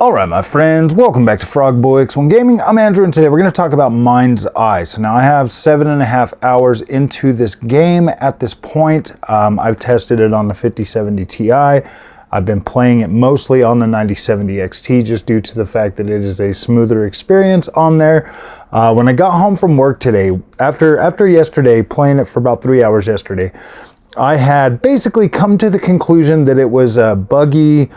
Alright my friends, welcome back to FrogBoyX1 Gaming. I'm Andrew and today we're going to talk about Mindseye. So now I have 7.5 hours into this game at this point. I've tested it on the 5070 Ti. I've been playing it mostly on the 9070 XT just due to the fact that it is a smoother experience on there. When I got home from work today, after yesterday, playing it for about 3 hours yesterday, I had basically come to the conclusion that it was a buggy,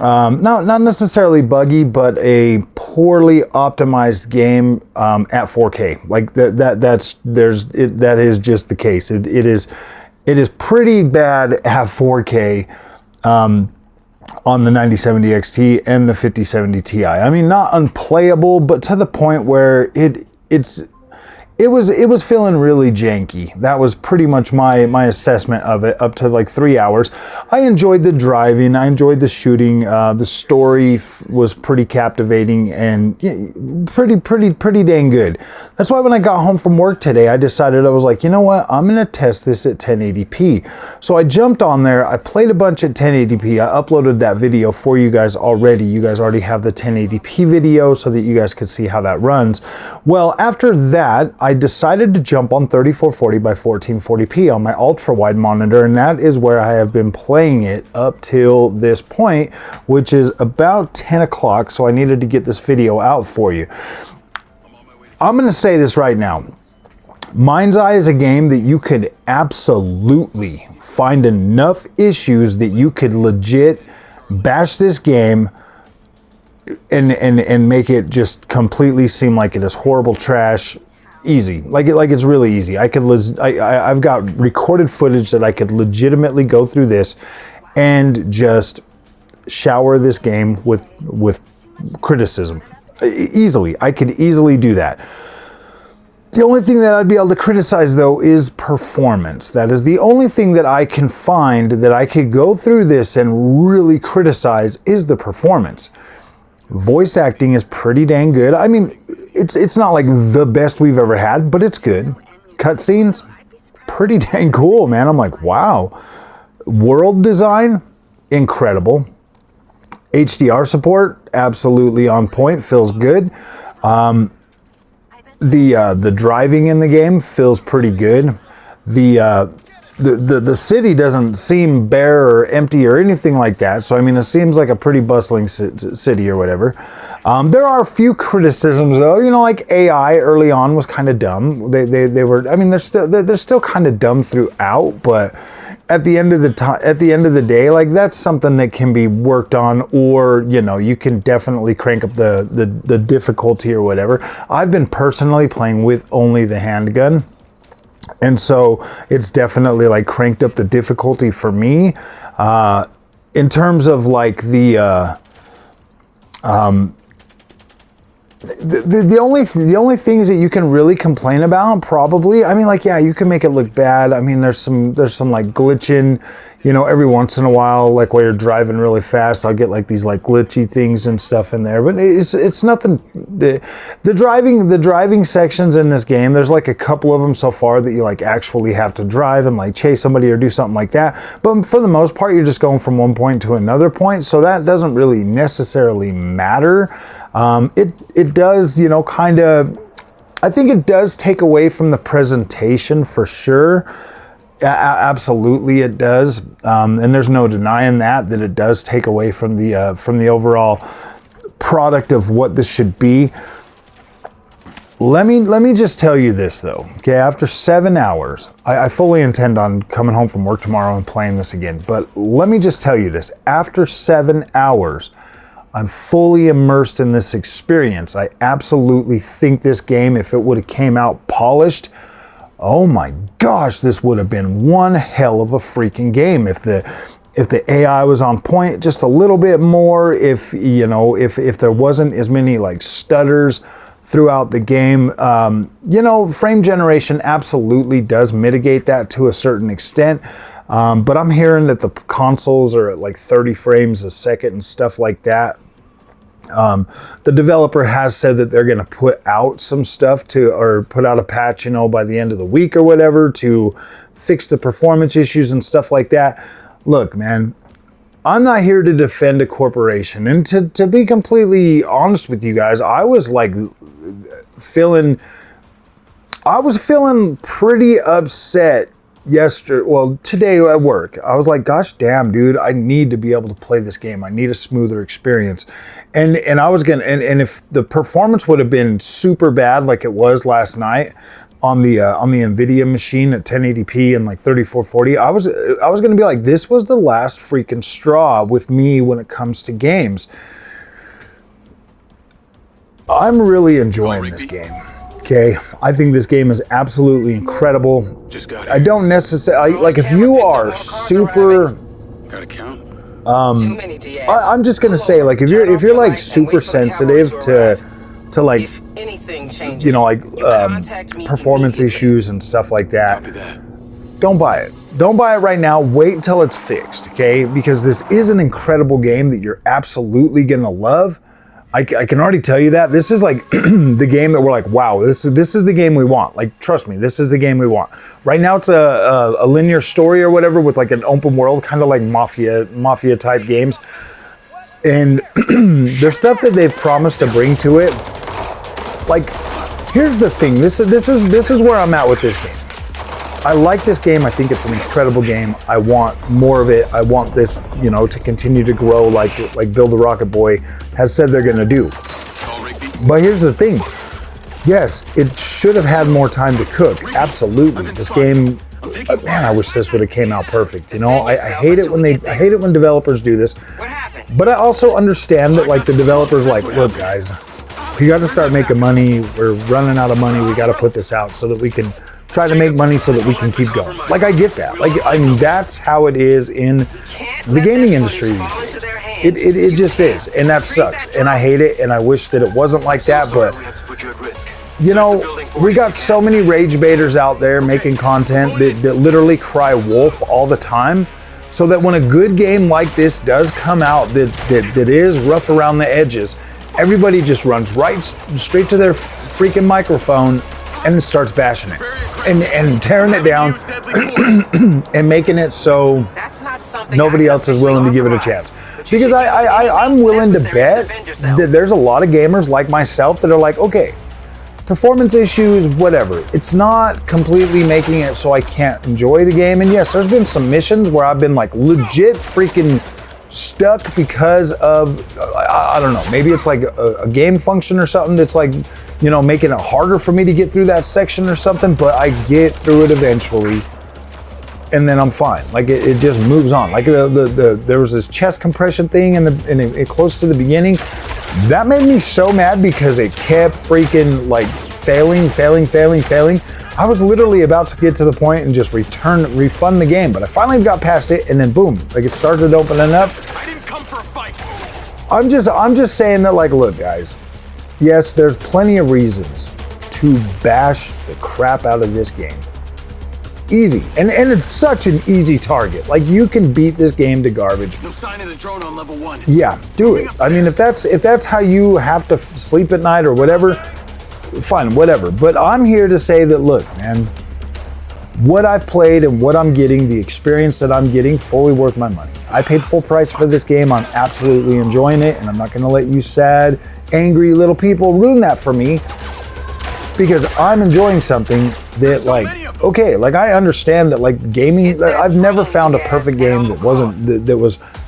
not necessarily buggy, but a poorly optimized game at 4K. Like that is just the case. It is pretty bad at 4K on the 9070 XT and the 5070 Ti. I mean, not unplayable, but to the point where it was feeling really janky. That was pretty much my assessment of it up to like 3 hours. I enjoyed the driving, I enjoyed the shooting, the story was pretty captivating and pretty dang good. That's why when I got home from work today, I decided, I was like, you know what, I'm gonna test this at 1080p. So I jumped on there, I played a bunch at 1080p, I uploaded that video for you guys already. You guys already have the 1080p video so that you guys could see how that runs. Well, after that, I decided to jump on 3440 by 1440p on my ultra wide monitor, and that is where I have been playing it up till this point, which is about 10 o'clock. So I needed to get this video out for you. I'm going to say this right now. Mindseye is a game that you could absolutely find enough issues that you could legit bash this game and make it just completely seem like it is horrible trash. Easy, like it's really easy. I've got recorded footage that I could legitimately go through this and just shower this game with criticism easily. I could easily do that. The only thing that I'd be able to criticize though is performance. That is the only thing that I can find that I could go through this and really criticize is the performance. Voice acting is pretty dang good. I mean, it's not like the best we've ever had, but it's good. Cutscenes, pretty dang cool, man. I'm like, wow. World design, incredible. HDR support, absolutely on point, feels good. The driving in the game feels pretty good. The city doesn't seem bare or empty or anything like that. So, I mean, it seems like a pretty bustling city or whatever. There are a few criticisms though, you know, like AI early on was kind of dumb. They were, I mean, they're still kind of dumb throughout, but at the end of the day, like that's something that can be worked on, or, you know, you can definitely crank up the difficulty or whatever. I've been personally playing with only the handgun. And so it's definitely like cranked up the difficulty for me. In terms of like the only things that you can really complain about, probably, I mean, like, yeah, you can make it look bad. I mean, there's some like glitching, you know, every once in a while, like while you're driving really fast, I'll get like these like glitchy things and stuff in there, but it's nothing. The driving sections in this game, there's like a couple of them so far that you like actually have to drive and like chase somebody or do something like that. But for the most part, you're just going from one point to another point. So that doesn't really necessarily matter. It does, you know, kind of, I think it does take away from the presentation for sure. Absolutely it does. And there's no denying that it does take away from the overall product of what this should be. Let me just tell you this though. Okay, after 7 hours, I fully intend on coming home from work tomorrow and playing this again. But let me just tell you this. After 7 hours, I'm fully immersed in this experience. I absolutely think this game, if it would have came out polished, oh my gosh, this would have been one hell of a freaking game. If the AI was on point just a little bit more, if, you know, if there wasn't as many like stutters throughout the game, you know, frame generation absolutely does mitigate that to a certain extent. But I'm hearing that the consoles are at like 30 frames a second and stuff like that. The developer has said that they're going to put out some stuff or put out a patch, you know, by the end of the week or whatever to fix the performance issues and stuff like that. Look, man, I'm not here to defend a corporation. And to be completely honest with you guys, I was like feeling pretty upset today at work. I was like, gosh damn, dude, I need to be able to play this game. I need a smoother experience. And I was gonna, and if the performance would have been super bad like it was last night on the NVIDIA machine at 1080p and like 3440, I was gonna be like, this was the last freaking straw with me when it comes to games. I'm really enjoying this game. Okay, I think this game is absolutely incredible. I don't necessarily like if you are super. I'm just gonna say, like, if you're like super sensitive to like, you know, like performance issues and stuff like that, don't buy it. Don't buy it right now. Wait until it's fixed, okay? Because this is an incredible game that you're absolutely gonna love. I can already tell you that. This is like the game that we're like, wow, this is the game we want. Like, trust me, this is the game we want. Right now it's a linear story or whatever with like an open world, kind of like mafia type games. And there's stuff that they've promised to bring to it. Like, here's the thing. This is where I'm at with this game. I like this game. I think it's an incredible game. I want more of it. I want this, you know, to continue to grow like Build a Rocket Boy has said they're gonna do. But here's the thing. Yes, it should have had more time to cook. Absolutely. This game, man, I wish this would have came out perfect. You know, I hate it when developers do this. But I also understand that like the developers like, look guys, we got to start making money. We're running out of money. We got to put this out so that we can try to make money so that we can keep going. Like, I get that. Like, I mean, that's how it is in the gaming industry these days. It just is, and that sucks, and I hate it, and I wish that it wasn't like that, but, you know, we got so many rage baiters out there making content that literally cry wolf all the time, so that when a good game like this does come out that is rough around the edges, everybody just runs right straight to their freaking microphone and starts bashing it and tearing it down and making it so nobody else is willing to give it a chance. Because I'm willing to bet that there's a lot of gamers like myself that are like, okay, performance issues, whatever. It's not completely making it so I can't enjoy the game. And yes, there's been some missions where I've been like legit freaking stuck because of, I don't know, maybe it's like a game function or something that's like, you know, making it harder for me to get through that section or something, but I get through it eventually, and then I'm fine. Like, it just moves on. Like, there was this chest compression thing it close to the beginning. That made me so mad because it kept freaking, like, failing. I was literally about to get to the point and just refund the game, but I finally got past it, and then boom, like, it started opening up. I didn't come for a fight. I'm just saying that, like, look, guys. Yes, there's plenty of reasons to bash the crap out of this game. Easy. And it's such an easy target. Like, you can beat this game to garbage. No sign of the drone on level 1. Yeah, do it. I mean, if that's how you have to sleep at night or whatever, fine, whatever. But I'm here to say that, look, man, what I've played and what I'm getting, the experience that I'm getting, fully worth my money. I paid full price for this game. I'm absolutely enjoying it, and I'm not going to let you sad, angry little people ruin that for me, because I'm enjoying something that, like, okay, like, I understand that, like, gaming, I've never found a perfect game that was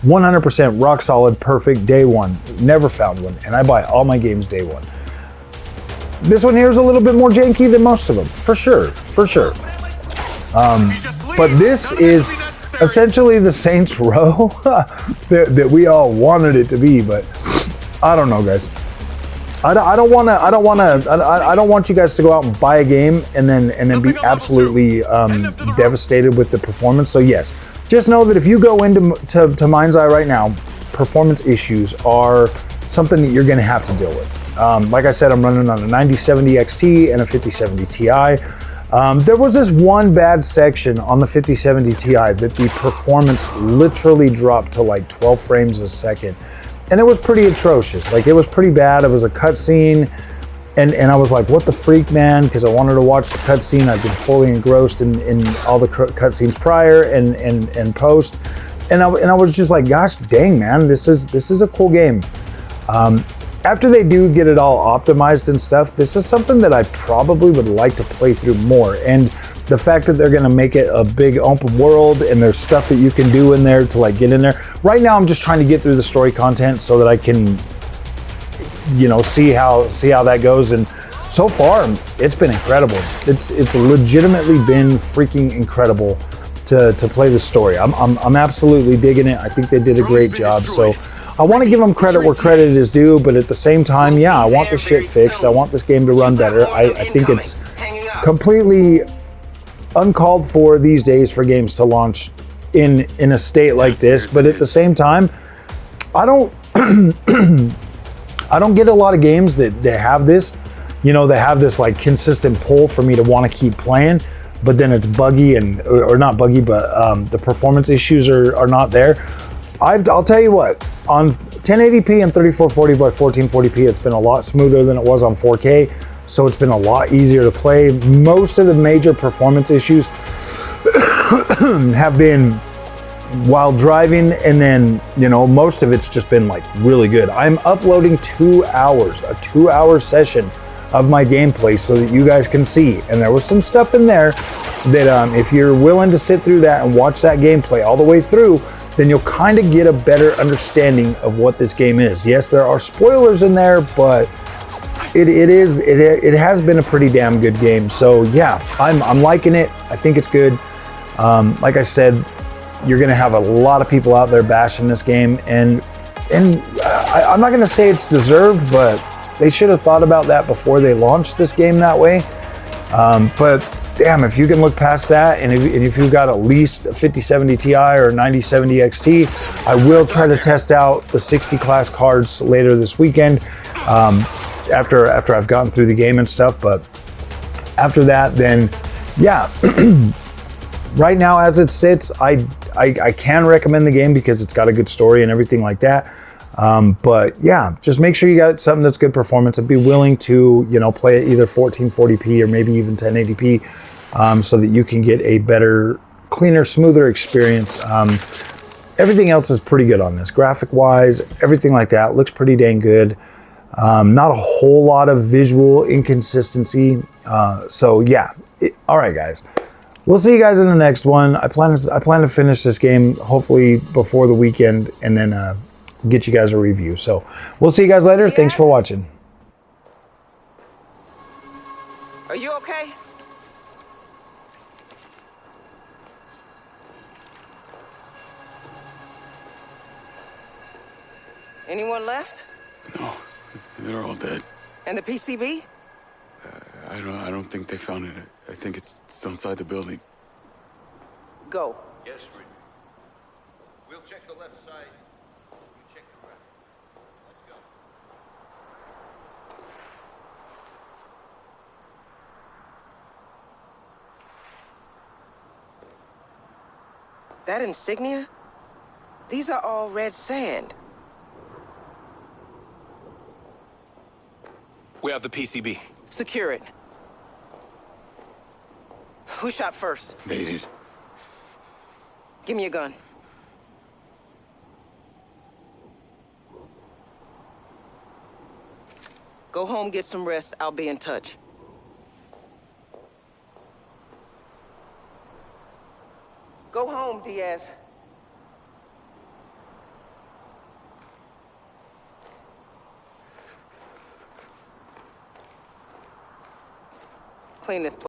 100% rock solid, perfect day one. Never found one, and I buy all my games day one. This one here is a little bit more janky than most of them, for sure. But this is essentially the Saints Row that we all wanted it to be, but I don't know, guys. I don't want you guys to go out and buy a game and then be absolutely devastated with the performance. So yes, just know that if you go into Mindseye right now, performance issues are something that you're going to have to deal with. Like I said, I'm running on a 9070 XT and a 5070 Ti. There was this one bad section on the 5070 Ti that the performance literally dropped to like 12 frames a second. And it was pretty atrocious. Like, it was pretty bad. It was a cutscene, and I was like, what the freak, man? Because I wanted to watch the cutscene. I've been fully engrossed in all the cutscenes prior and post. and I was just like, gosh dang, man, this is a cool game. After they do get it all optimized and stuff, this is something that I probably would like to play through more. And the fact that they're gonna make it a big open world and there's stuff that you can do in there to like get in there. Right now I'm just trying to get through the story content so that I can, you know, see how that goes. And so far it's been incredible. It's legitimately been freaking incredible to play the story. I'm absolutely digging it. I think they did a great job. So I want to give them credit where credit is due, but at the same time, yeah, I want this shit fixed. I want this game to run better. I think it's completely uncalled for these days for games to launch in a state like this. But at the same time, I don't I don't get a lot of games that have this. You know, they have this like consistent pull for me to want to keep playing, but then it's buggy or not buggy, but the performance issues are not there. I'll tell you what, on 1080p and 3440 by 1440p, it's been a lot smoother than it was on 4K, so it's been a lot easier to play. Most of the major performance issues have been while driving, and then, you know, most of it's just been like really good. I'm uploading 2 hours, a 2-hour session of my gameplay so that you guys can see. And there was some stuff in there that if you're willing to sit through that and watch that gameplay all the way through, then you'll kind of get a better understanding of what this game is. Yes, there are spoilers in there, but it has been a pretty damn good game. So yeah, I'm liking it. I think it's good. Like I said, you're gonna have a lot of people out there bashing this game, and I'm not gonna say it's deserved, but they should have thought about that before they launched this game that way. But damn, if you can look past that, and if you've got at least a 5070 Ti or 9070 XT, I will try to test out the 60 class cards later this weekend, after I've gotten through the game and stuff. But after that, then yeah, right now as it sits, I can recommend the game because it's got a good story and everything like that. But yeah, just make sure you got something that's good performance and be willing to, you know, play it either 1440p or maybe even 1080p, so that you can get a better, cleaner, smoother experience. Everything else is pretty good on this. Graphic wise, everything like that looks pretty dang good. Not a whole lot of visual inconsistency. So yeah, all right guys. We'll see you guys in the next one. I plan to finish this game hopefully before the weekend, and then get you guys a review. So we'll see you guys later. Thanks for watching. Are you okay? Anyone left? No, they're all dead. And the PCB? I don't think they found it. I think it's still inside the building. Go. Yes, Reed. We'll check the left side. You check the right. Let's go. That insignia? These are all red sand. We have the PCB. Secure it. Who shot first? They did. Give me a gun. Go home, get some rest. I'll be in touch. Go home, Diaz. Clean this place.